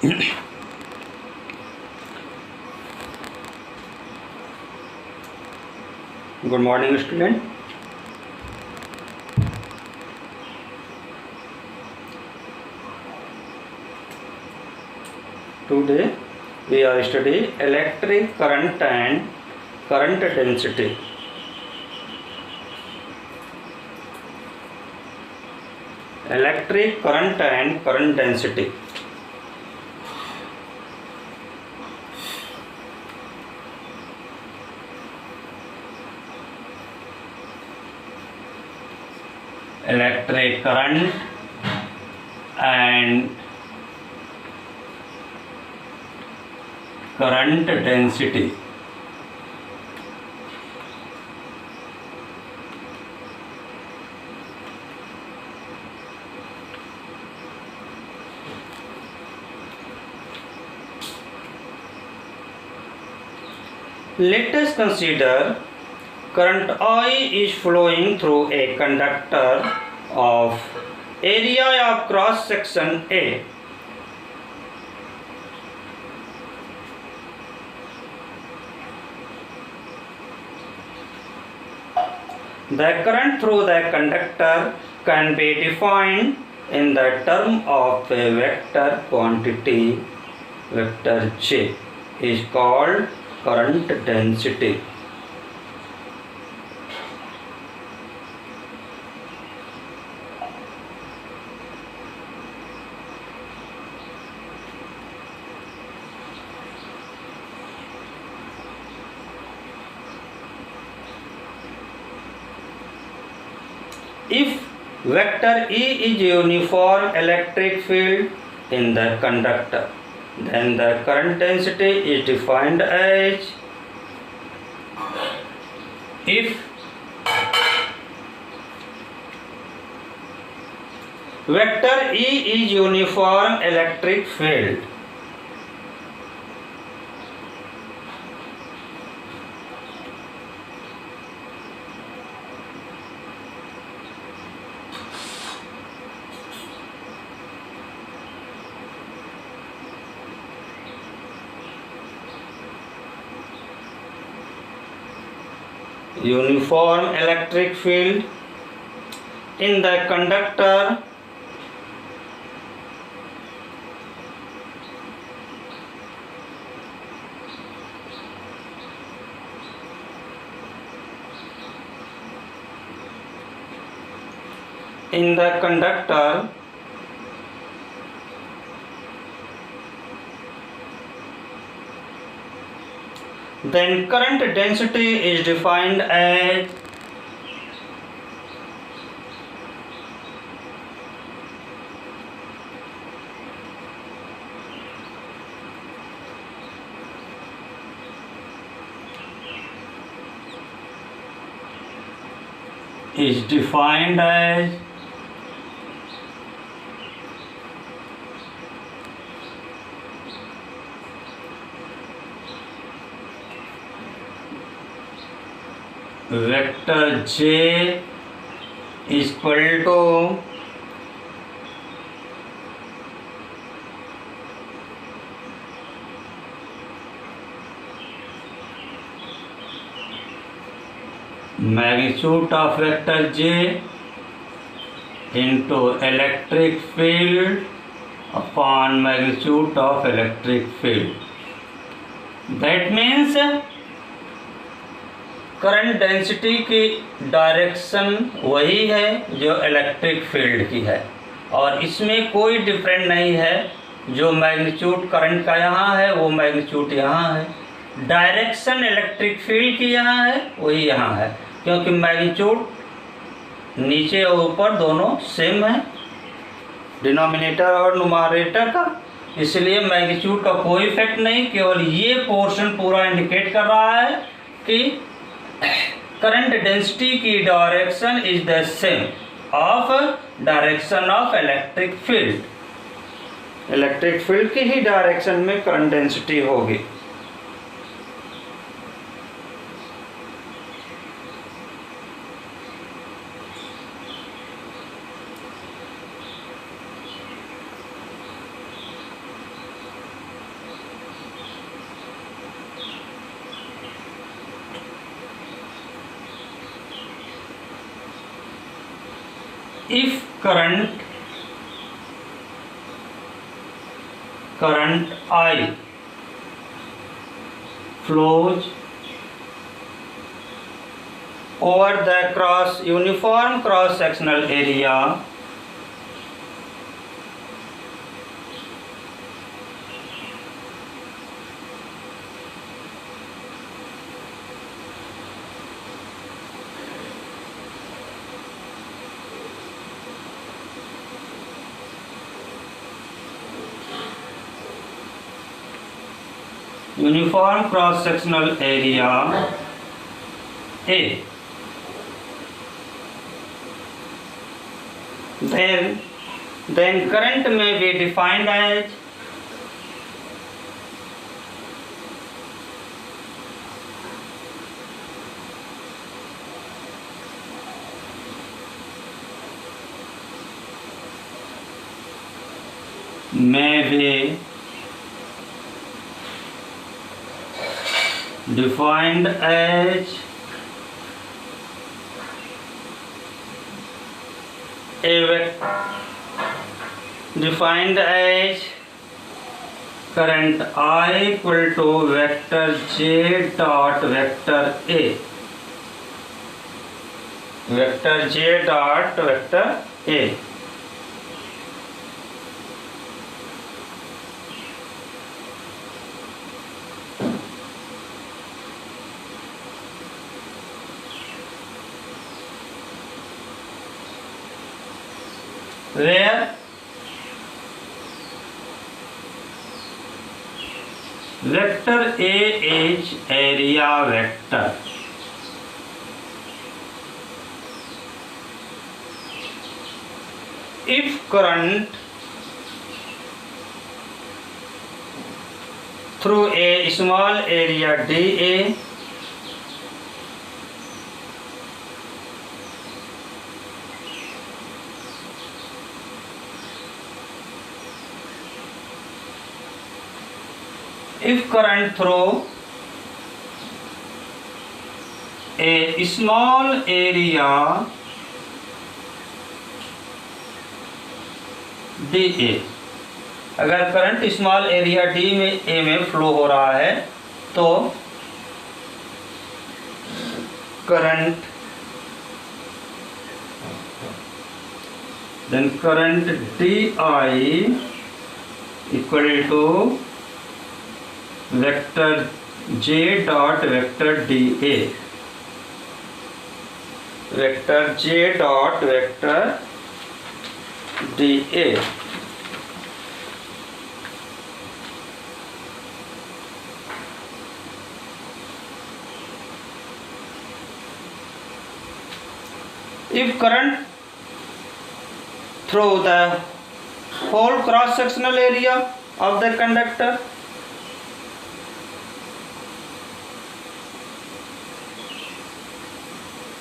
Good morning, student. Today we are studying electric current and current density. Electric current and current density. Electric current and current density. Let us consider current I is flowing through a conductor of area of cross section A. The current through the conductor can be defined in the term of a vector quantity. Vector J is called current density. If vector E is uniform electric field in the conductor, then the current density is defined as if vector E is uniform electric field in the conductor, then current density is defined as vector J is equal to magnitude of vector J into electric field upon magnitude of electric field. That means current density की direction वही है जो electric field की है और इसमें कोई different नहीं है। जो मैग्नीट्यूड करंट का यहाँ है वो मैग्नीट्यूड यहाँ है, डायरेक्शन इलेक्ट्रिक फील्ड की यहाँ है वही यहाँ है, क्योंकि मैग्नीट्यूड नीचे और ऊपर दोनों सेम है, डिनोमिनेटर और नुमरेटर का, इसलिए मैग्नीट्यूड का कोई इफेक्ट नहीं। केवल ये पोर्शन पूरा इंडिकेट कर रहा है कि करंट डेंसिटी की direction is the same of direction of electric field. Electric field की ही डायरेक्शन में करंट डेंसिटी होगी। if current I flows over the uniform cross sectional area A, then current may be defined as defined as current I equal to vector J dot vector A. Vector J dot vector A. Where vector A is area vector. If current through a small area dA if current through a small area dA, अगर current small area D में A में flow हो रहा है तो current D I equal to vector J dot vector D A, vector J dot vector D A. If current through the whole cross sectional area of the conductor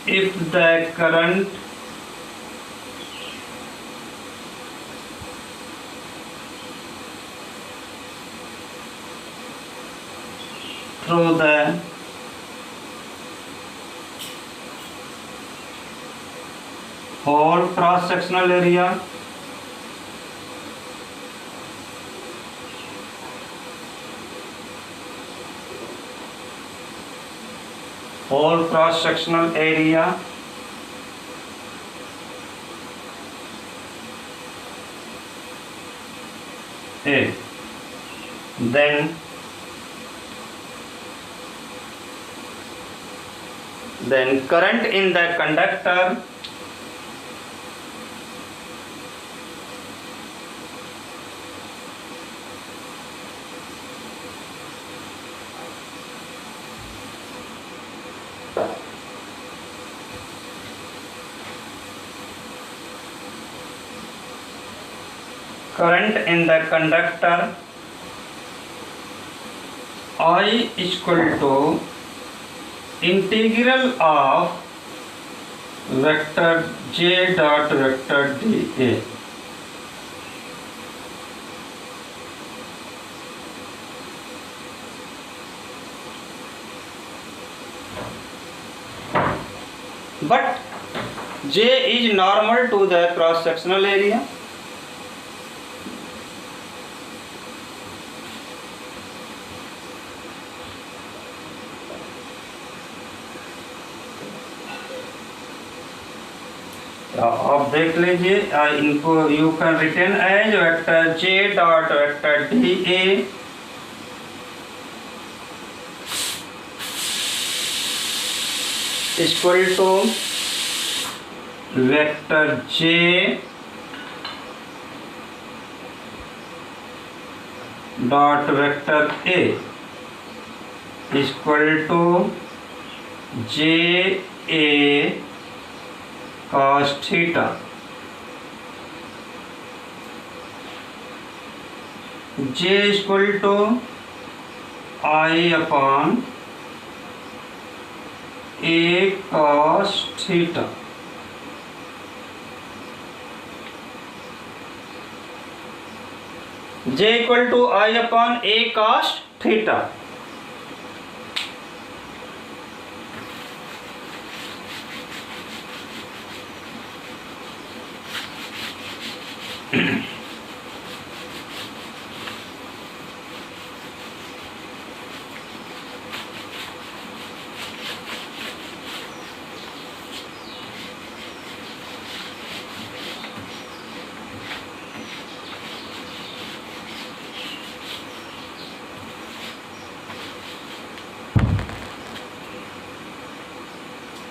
if the current through the whole cross sectional area A, then current in the conductor I equal to integral of vector j dot vector dA, but J is normal to the cross sectional area. आप देख लीजिए, इनको you can written as vector J dot vector DA equal to vector J dot vector A equal to JA cos theta. J equal to I upon A cos theta. J equal to I upon A cos theta.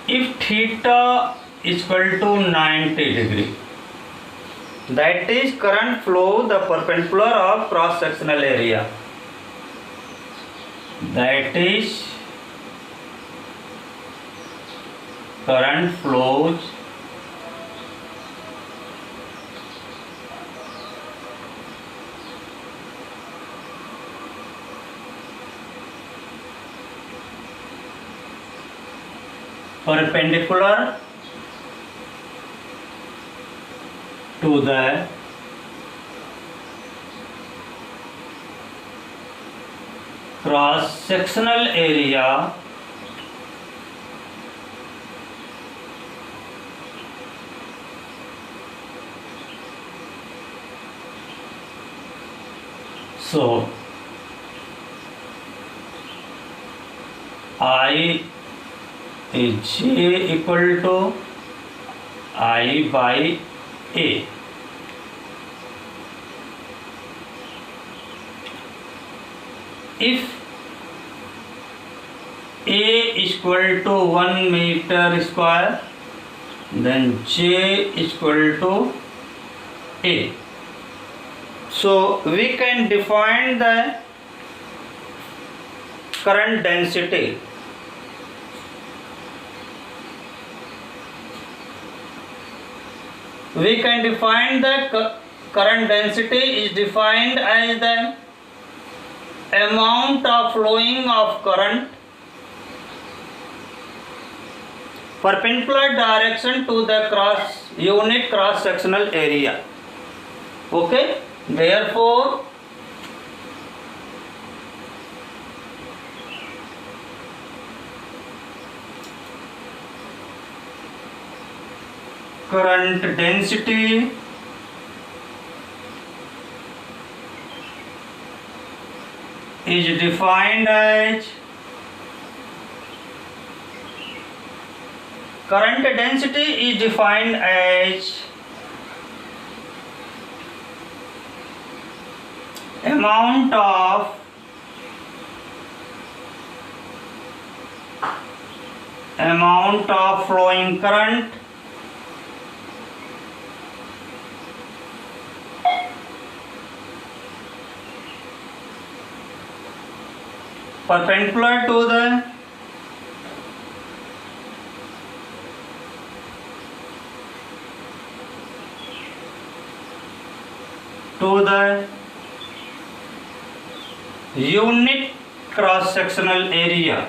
If theta is equal to 90 degree, that is current flow the perpendicular of cross sectional area. That is current flows perpendicular to the cross sectional area so I is J equal to I by A. If A is equal to 1 meter square, then J is equal to A. So we can define the current density. We can define the current density is defined as the amount of flowing of current perpendicular direction to the unit cross sectional area. Okay, therefore current density is defined as amount of flowing current perpendicular to the unit cross sectional area.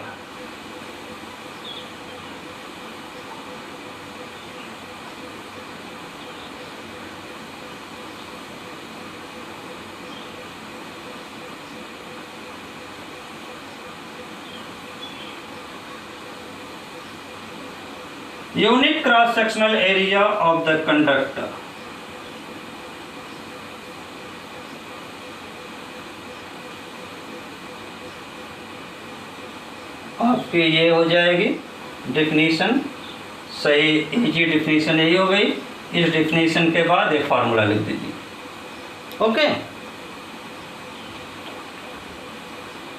Unit cross sectional area of the conductor. आपकी ये हो जाएगी definition, सही easy definition यही हो गई। इस definition के बाद एक फार्मूला लिख दीजिए। Okay,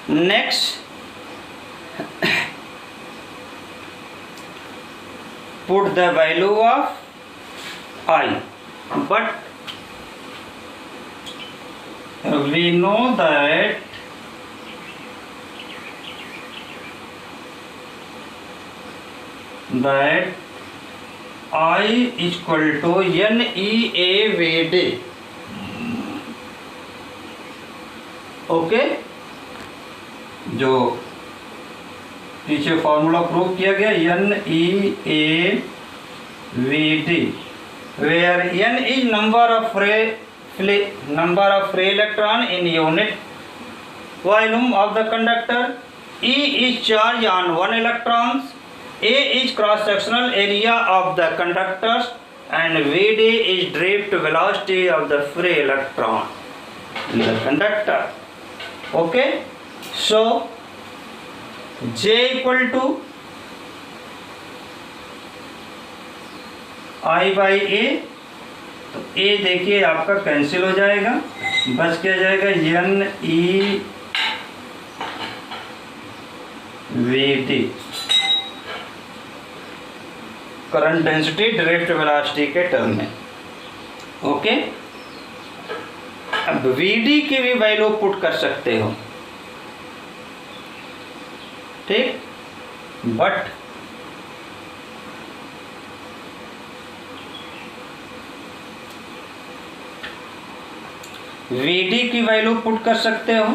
next put the value of I, but we know that I equal to NEAVD। Okay, जो पीछे फॉर्मूला प्रूव किया गया NEAVD, where N is number of free electron in unit volume of the conductor, E is charge on one electrons, A is cross sectional area of the conductors, and VD is drift velocity of the free electron in the conductor। Okay, so J equal to I by A, तो A देखिए आपका cancel हो जाएगा, बच क्या जाएगा NEVD, current density drift velocity के term में। ओके, अब VD की भी वैल्यू पुट कर सकते हो, ठीक, बट VD की वैल्यू पुट कर सकते हो,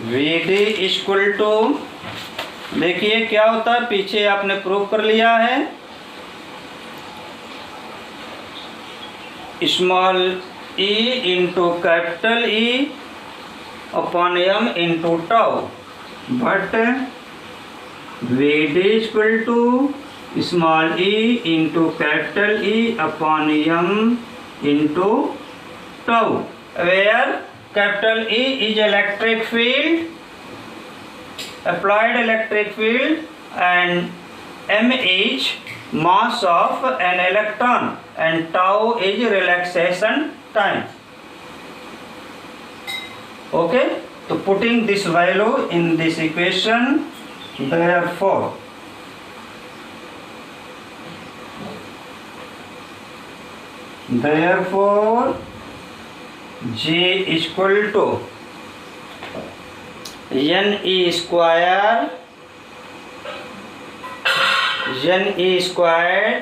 VD इक्वल टू, देखिए क्या होता है, पीछे आपने प्रूव कर लिया है, small e into capital E upon m into tau, but VD equal to small e into capital E upon m into tau, where capital E is electric field, applied electric field, and m is mass of an electron, and tau is relaxation time। Okay, so putting this value in this equation, therefore J equal to NE square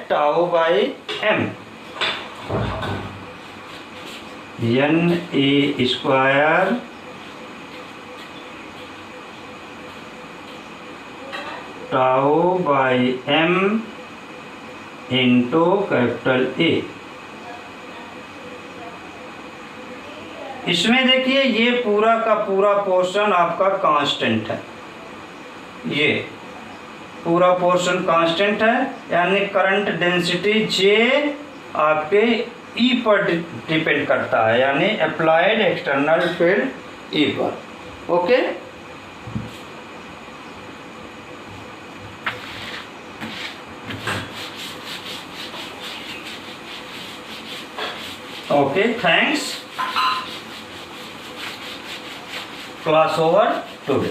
tau by m, NE square tau by m into capital A। इसमें देखिए ये पूरा का पूरा portion आपका constant है, ये पूरा पोर्शन कांस्टेंट है, यानी करंट डेंसिटी J आपके E पर डिपेंड करता है, यानी अप्लाइड एक्सटर्नल फील्ड E पर। Okay, okay, thanks, class over today।